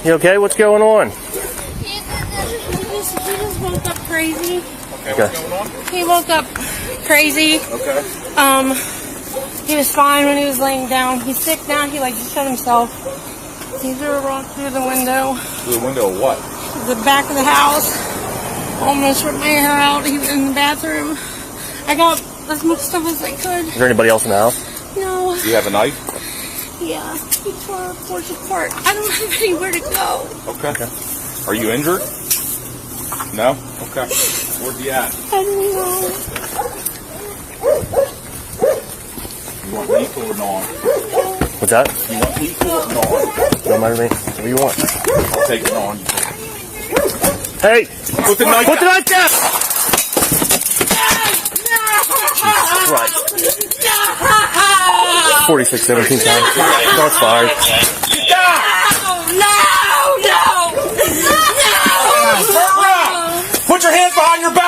You okay? What's going on? He just woke up crazy. Okay, what's going on? He woke up crazy. Okay. He was fine when he was laying down. He's sick now. He just shut himself. He threw a rock through the window. Through the window of what? The back of the house. Almost ripped my hair out. He was in the bathroom. I got as much stuff as I could. Is there anybody else in the house? No. Do you have a knife? Yeah. He tore our porch apart. I don't have anywhere to go. Okay. Are you injured? No? Okay. Where's he at? I don't know. You want lethal or non? What's that? You want lethal or non? Don't matter to me. Whatever you want. I'll take it on. Hey! Put the knife Put the down. knife down! Right. 4617 times. That's fine. No! Put your hands behind your back!